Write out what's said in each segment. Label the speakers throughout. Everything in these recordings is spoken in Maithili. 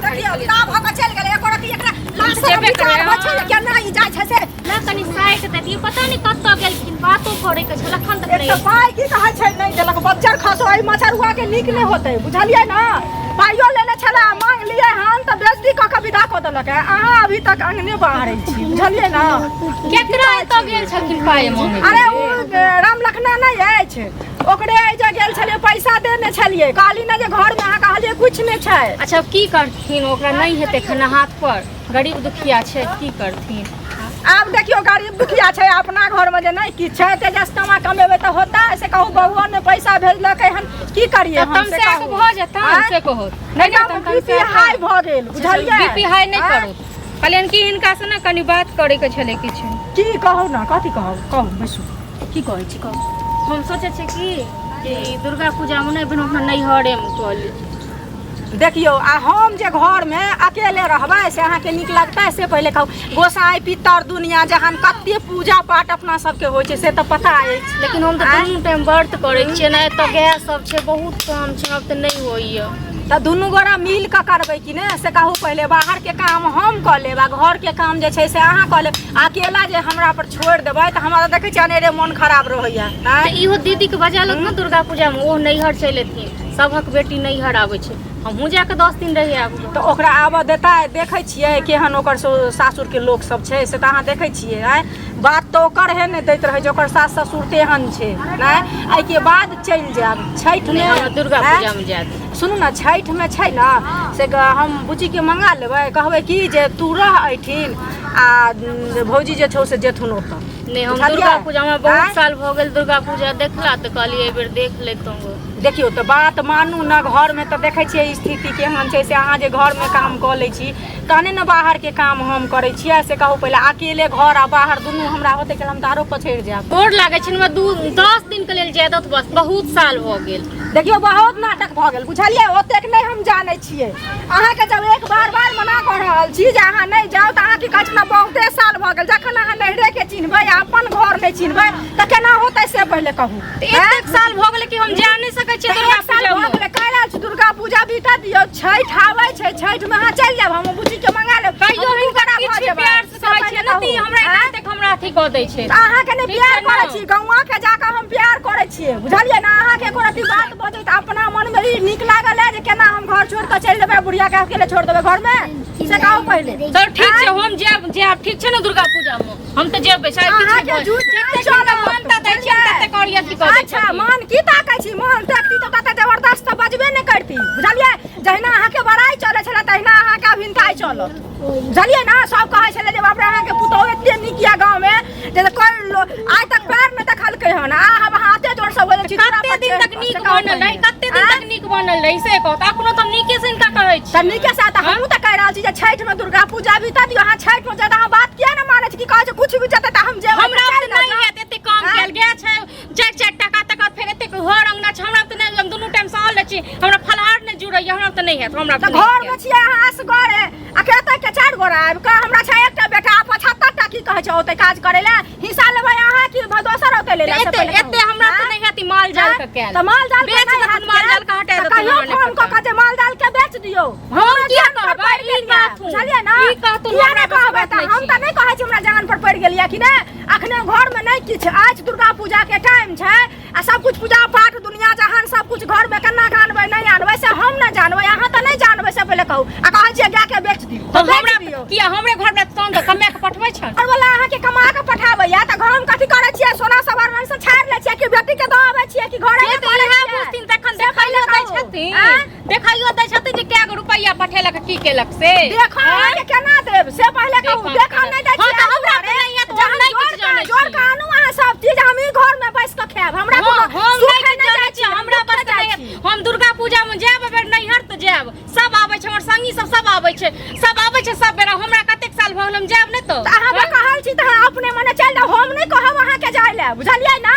Speaker 1: देखियो का भगा चल गेलै एको रति एकरा लाश जेबे करे बचल केना ई जाय छै से
Speaker 2: ना कनी साइड देती पता नहीं कत्तो गेलखिन बातो करे के छ लखन तक नहीं
Speaker 1: एक पाई की कहै छै नहीं देलक बच्चर खसो आई मछरुआ के नीक नहीं होतै बुझलियै ना पाइयो लेले छला मांग लिए हम त बेइज्जती क के विदा क देलक है अहाँ अभी तक अंगने बाहर छी बुझलियै ना
Speaker 2: केकरा तो गेल छलखिन पाई मांगे
Speaker 1: अरे ओ राम लखना नहीं अछि ओकरे जे गेल छलिए पैसा देने छलिए कहली ना जे घर में अहाँ कहलिए कुछ नहीं छै
Speaker 2: अच्छा की करथिन ओकरा नहीं हेते खाना हाथ पर गरीब दुखिया छै की करथिन
Speaker 1: आब देखियो गरीब दुखिया छै अपना घर में जे नहीं की छै ते जस्तमा कमेबे त होता ऐसे कहू बउआ ने पैसा भेजलकै हम की करिए हम
Speaker 2: से आके भ जेता से कहो
Speaker 1: नहीं हम बीपी हाई भ गेल बुझलिए
Speaker 2: बीपी हाई नहीं करू कल्याण की हिनका से ना कनी बात करे के छले किछ
Speaker 1: की कहू ना कथि कहू बैसू की कहै छी कहू
Speaker 2: हम सोचे छे कि दुर्गा पूजा में नहीं अपना नैहरे में कॉलेज
Speaker 1: देखियो आ हम जे घर में अकेले रहबै से अहाँ के नीक लगता से पहले कहू गोसाई पितर दुनिया जहान कते पूजा पाठ अपना सब के होय छै से त पता है
Speaker 2: लेकिन हम त दुनू टाइम व्रत करे छियै ना त गैस सब छै बहुत काम छै अब त नहीं होइए
Speaker 1: त दुनू गोरा मिल के करबै कि ने से कहू पहले बाहर के काम हम क लेब आ घर के काम जे छै से अहाँ क लेब अकेला जे हमरा पर छोड़ देबै त हमरा देखै छी अनेरे मन खराब रहैया
Speaker 2: त इहो दीदी के बजा लग न दुर्गा पूजा में ओ नैहर चल एथिन सबहक बेटी नैहर आबै छै हमहू जाके 10 दिन रही आबू
Speaker 1: तो ओकरा आबऽ देता देखै छियै केहन ओकर सासुर के लोग सब छै से त अहाँ देखै छियै आय बात तो ओकर है ने दैत रहे जे ओकर सास ससुर तेहन छै नै आई के बाद चल जाब छठ में
Speaker 2: हम दुर्गा पूजा में जात
Speaker 1: सुनू ना छठ में छै ना से हम बुची के मंगा लेबै कहबै कि जे तू रह ऐठिन आ भौजी जे छौ से जेथुन ओत
Speaker 2: नहीं हम दुर्गा पूजा में बहुत साल भ गेल दुर्गा पूजा देखला त कहलिए ए बेर देख लेतौ
Speaker 1: देखियो तो बात मानू ना घर में तो देखे छियै स्थिति केहन छै से अहाँ जे घर में काम क लै छी तहने न बाहर के काम हम करै छियै से कहू पहले अकेले घर आ बाहर दुनू हमरा होते के हम तारो पछैड़ जाब
Speaker 2: गोर लागे छै में 10 दिन के लेल जायत बस बहुत साल भ गेल
Speaker 1: देखियो बहुत नाटक भ गेल बुझलिए ओतेक नहीं हम जाने छियै अहाँ के जब एक बार मना कर रहल छी जे अहाँ नहीं जाओ त अहाँ की कहै छी बहुते साल भ गेल जखन अहाँ नहिरे के चिन्हबै अपन घर नहीं चिन्हबै त केना होतै से पहले कहू
Speaker 2: एक साल भ गेल कि हम जा नहीं सकै छी दुर्गा पूजा में
Speaker 1: काल्हि आज दुर्गा पूजा बीता दियो छठ आबै छै छठ में अहाँ चल जाब हम बुची के मंगा लेब
Speaker 2: कहियो हिनका किछ प्यार से कहै छै न ती हमरा एते हमरा अथी क दै छै
Speaker 1: अहाँ के नहीं प्यार करै छी गौवा के जाके हम प्यार करै छियै बुझलिए ना अहाँ के कोनो बात बजै त अपना मन में नीक लागल है जे केना हम घर छोड़ के चल देबै बुढ़िया के अकेले छोड़ देबै घर में से कहू पहले
Speaker 2: सर ठीक छै हम जाब ठीक छै ना दुर्गा पूजा में हम त जेबै शायद
Speaker 1: अहाँ के झूठ
Speaker 2: चल मानता दै छी तते करिया की कहै
Speaker 1: अच्छा मान की ताकै छी मान देखती त तते जबरदस्त बजबे नहीं करती बुझलिए जहिना अहाँ के बड़ाई चले छला तहिना अहाँ के अभिनताई चलत बुझलिए ना सब कहै छले जे बाप रे अहाँ के पुतौ एते नीक या गांव में जे कोई आज तक पैर में देखलकै हन आ हम हाथे जोड़ सब बोलै छी
Speaker 2: कते दिन तक नीक बनल रही कते दिन तक नीक बनल रही से कहत अखनो त नीके से इनका कहै छी
Speaker 1: त नीके से त हमहू त कह रहल छी जे छठ में दुर्गा पूजा बीता दियो अहाँ छठ में ज्यादा अहाँ बात किया न माने छी की कहै छै कुछ भी जते त हम जेबै
Speaker 2: हमरा त नहीं है एते काम कैल गया छै 4 टका तक फेर एते घर अंगना छै हमरा त नहीं हम दुनू टाइम सहल ले छी हमरा फलहार ने जुड़ैया हमरा त नहीं है हमरा
Speaker 1: त घर में छियै अहाँ असगर है अकेले के 4 गोरा आबि के हमरा छै एकटा बेटा 75 टा की कहै छै ओते काज करे ले हिस्सा लेबै अहाँ की दोसर ओते ले ले
Speaker 2: एते हमरा त नहीं है माल जाल के कैल
Speaker 1: त माल जाल
Speaker 2: बेच दहन माल जाल का हटा दे
Speaker 1: कहियो फोन क के जे माल जाल के बेच दियो
Speaker 2: हम किया कहबै ई बात
Speaker 1: चलिए ना
Speaker 2: ई कहतु
Speaker 1: हमरा कहबै त हम त नहीं कहै छी हमरा जान पर पड़ गेलिया कि ने अखने घर में नहीं किछ आज दुर्गा पूजा के टाइम छै आ सब कुछ पूजा पाठ दुनिया जहान सब कुछ घर में केना जानबै नहीं जानबै से हम न जानबै अहाँ त नहीं जानबै से पहले कहू आ कहै छी गा के बेच दियो
Speaker 2: तो हमरा किया हमरे घर में तोन त कमे के पठबै छ
Speaker 1: और वाला अहाँ के कमा के पठाबै या त घर में कथि करे छियै सोना सवार से छाड़ ले छियै कि बेटी के द आबै छियै कि घरे में करे छियै
Speaker 2: पुस्तिन तखन देखाइयो दै छथिन देखाइयो दै छथिन जे के गो रुपैया पठेलक की केलक से
Speaker 1: देखो के केना देब से पहले कहू देखा नहीं दै छियै
Speaker 2: हमरा त नहीं है तो हम नहीं कुछ जानै छी
Speaker 1: जोर कानू अहाँ सब चीज हम ई घर में बैस के खाएब हमरा
Speaker 2: हम नहीं जानै छी हमरा बस नहीं हम दुर्गा पूजा में जाब बेर नैहर त जाब सब आबै छै हमर संगी सब आबै छै सब बेरा हमरा कतेक साल भ गेल हम जाब नै तो
Speaker 1: अहाँ बे कहल छी त अपने मने चल जाओ हम नहीं कहब अहाँ के जाय ले बुझलियै ना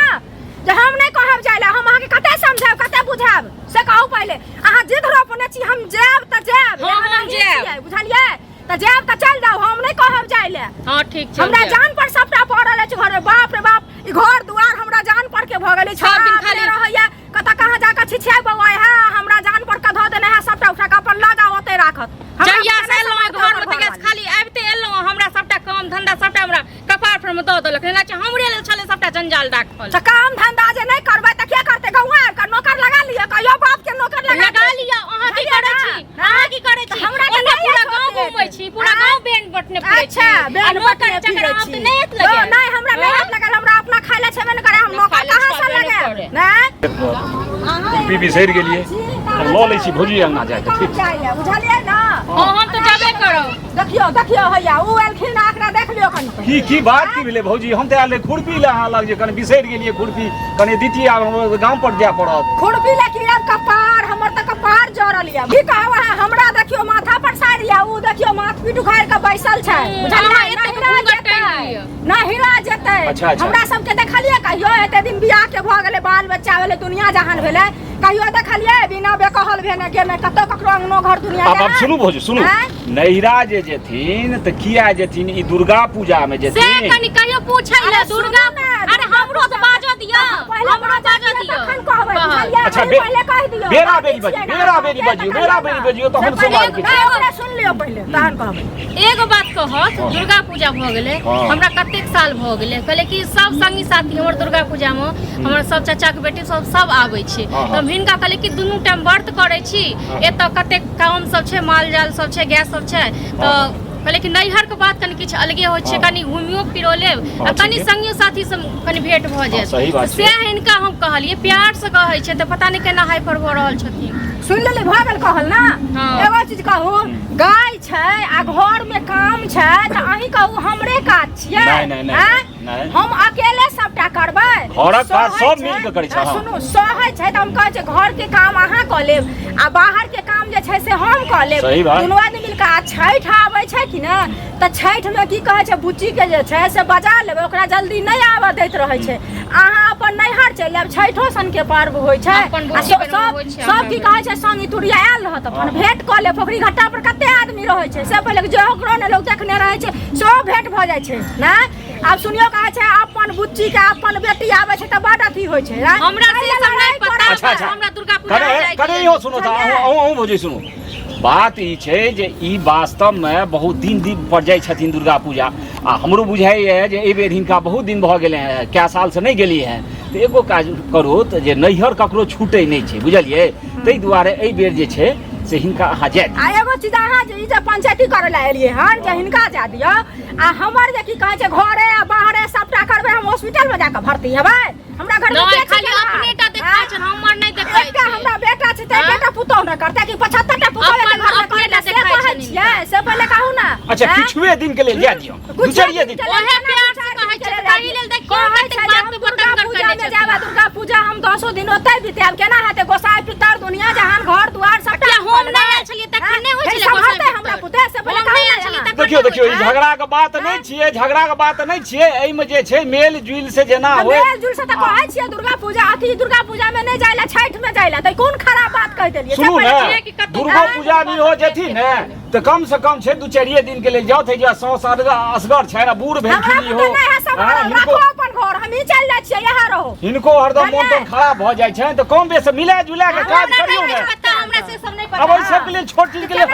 Speaker 1: जे हम नहीं कहब जाय ले हम अहाँ के कते समझाब कते बुझाब से कहू पहले अहाँ जिद रोपने छी हम जाब त जाब
Speaker 2: हम जाब
Speaker 1: बुझलियै त जाब त चल जाओ हम नहीं कहब जाय ले
Speaker 2: हां ठीक छै
Speaker 1: हमरा जान पर सबटा पड़ल अछि घर बाप रे बाप ई घर दुआर हमरा जान पर के भ गेलै 6 दिन खाली रहैया कत कहां जाके छिछाय बौआ है हमरा जान पर के ध देने है सबटा उठा के अपन लगा ओते राखत
Speaker 2: जहिया से एलहुँ घर में तहिया से खाली आबिते एलहुँ हमरा सबटा काम धंधा सबटा हमरा कपार पर में दऽ देलक ना हमरे लेल छले सबटा जंजाल राखल
Speaker 1: त काम धंधा जे नहीं करबै त के करते गौआ का नौकर लगा लिया कहियो बाप के नौकर
Speaker 2: लगा लिया अहाँ की करै छी अहाँ की करै छी
Speaker 1: हमरा के
Speaker 2: पूरा गांव घुमै छी पूरा गांव बैंड बटने फिरै छी
Speaker 1: अच्छा बैंड बटने फिरै छी नहीं हमरा नहीं हाथ लगल हमरा अपना खाइ ले छेबे न करे हम नौकर कहां से लगे नहीं
Speaker 3: पी बिसरि गेलिए हम लऽ लै छी भौजी अंगना जाके ठीक छै
Speaker 1: बुझलियै ना
Speaker 2: हम तो जाबे करब
Speaker 1: देखियो हैया उ एलखिन आकरा देख लियो कनी
Speaker 3: की बात की भेलै भौजी हम तऽ आले खुरपी ले अहाँ लग जे कनी बिसरि गेलिए खुरपी कनी दितिए आब गांव पर जाय पड़त
Speaker 1: खुरपी ले की अब कपार हमर त कपार जरल या की कहब हमरा देखियो माथा पर साइड या उ देखियो माथ पीठ उखाड़ के बैसल छै बुझलियै ना हीरा जेतै हमरा सबके देखलिए कहियो एते दिन बियाह के भ गेलै बाल बच्चा भेलै दुनिया जहान भेलै कहियो देखलिए बिना बेकहल भेने के में कतो ककरो अंगनो घर दुनिया
Speaker 3: अब सुनू भौजी सुनू नैहरा जे जेथिन त किया जेथिन ई दुर्गा पूजा में जेथिन
Speaker 2: से कनी कहियो पूछै ले दुर्गा अरे हमरो त बाजो दियो हमरो बाजो दियो
Speaker 1: तखन कहबै
Speaker 3: अच्छा
Speaker 1: पहले कह दियो
Speaker 3: बेरा बेरी बजियो तो हम सुबार के
Speaker 1: ओकरा सुन लियो पहले तहन कहबै
Speaker 2: एगो बात कहत दुर्गा पूजा भ गेलै हमरा कतेक साल भ गेलै कहले कि सब संगी साथी हमर दुर्गा पूजा में हमर सब चाचा के बेटी सब आबै छै त हिनका कहले कि दुनू टाइम व्रत करै छी एत कतेक काम सब छै माल जाल सब छै गैस सब छै त कहले कि नैहर के बात कनी किछ अलगे होइ छै कनी घुमियो फिरो लेब आ कनी संगी साथी से कनी भेंट भ जाय से हिनका हम कहलिए प्यार से कहै छै त पता नहीं केना हाइपर भ रहल छथिन
Speaker 1: सुन लेले भ गेल कहल ना एगो चीज कहू गाय छै आ घर में काम छै त अही कहू हमरे काज छियै
Speaker 3: नहीं
Speaker 1: हम अकेले सबटा करबै
Speaker 3: घरक काज सब मिल के करै छै
Speaker 1: सुनू सहै छै त हम कहै छै घर के काम अहाँ क लेब आ बाहर के काम जे छै से हम क लेब दुनू आदमी मिल के छठ आबै छै कि ना त छठ में की कहै छै बुच्ची के जे छै से बजा लेबै ओकरा जल्दी नहीं आबऽ दैत रहै छै अहाँ अपन नैहर चलि आब छठो सन के पर्व होइ छै सब की कहै छै संगी तुरिया आयल रहत अपन भेंट क ले पोखरी घाटा पर कते आदमी रहै छै से पहिले जे ओकरो ने लोग देखने रहै छै सब भेंट भ जाइ छै ना अब सुनियो कहै छै अपन बुच्ची के अपन बेटी आबै छै त बड अथी होइ छै
Speaker 2: हमरा से सब नहीं पता हमरा दुर्गा पूजा
Speaker 3: करे हो सुनो त अहूँ बुझै सुनो बात ई छै जे ई वास्तव में बहुत दिन पर जाइ छथिन दुर्गा पूजा आ हमरो बुझाइए जे एहि बेर हिनका बहुत दिन भ गेलै हैं कए साल से नहीं गेलिए हैं तो एगो काज करो त जे नैहर ककरो छूटै नहीं छै बुझलिए ताहि दुआरे एहि बेर जे छै से हिनका अहाँ जाय
Speaker 1: आ एगो चीज अहाँ जे पंचायती करे ला एलिए हन जे हिनका जा दियो आ हमर जे की कहै छै घरे आ बाहरे सबटा करबै हम हॉस्पिटल में जाके भर्ती हेबै हमरा घर में
Speaker 2: खाली अपनेटा देखाइ छै हमर नहीं देखाइ छै
Speaker 1: हमरा बेटा छै त बेटा पुतौ न करतै कि 75 टा पुतौ के घर में करतै से कहै छियै से पहले कहू ना
Speaker 3: अच्छा किछुए दिन के लेल जा दियो दूसरिए दिन
Speaker 2: ओहे प्यार से कहै छै ताहि लेल देख कते बात पे बटन कर
Speaker 1: पूजा में जाबा दुर्गा पूजा हम 10 दिन ओतै बिताब केना हेतै गोसाई पितर दुनिया जहान घर दुआर सबटा
Speaker 2: हम नहीं आयल छलिए त केने होइ छले
Speaker 1: गोसाई हमरा पुते से पहले कहू
Speaker 3: देखियो ई झगड़ा के बात नहीं छियै झगड़ा के बात नहीं छियै एहि में जे छै मेल जुल से जेना होय
Speaker 1: मेल जुल से त कहै छियै दुर्गा पूजा अथी दुर्गा पूजा में नहीं जाइला छठ में जाइला त कोन खराब बात कह देलिए
Speaker 3: सुनू ने दुर्गा पूजा भी हो जेथिन ने तो कम से कम छै 2-4 दिन के लिए जाओ थे जे असगर छै ना बूढ़ भेलखिन हो
Speaker 1: हिनको अपन घर हम ही चल जाय छियै यहां रहो
Speaker 3: हिनको हरदम मोन तो खराब भ जाय छै तो कम बेस मिला जुला के काज करियो ने
Speaker 2: हमरा से सब नहीं पता
Speaker 3: अब सब के लिए छोट चीज के लिए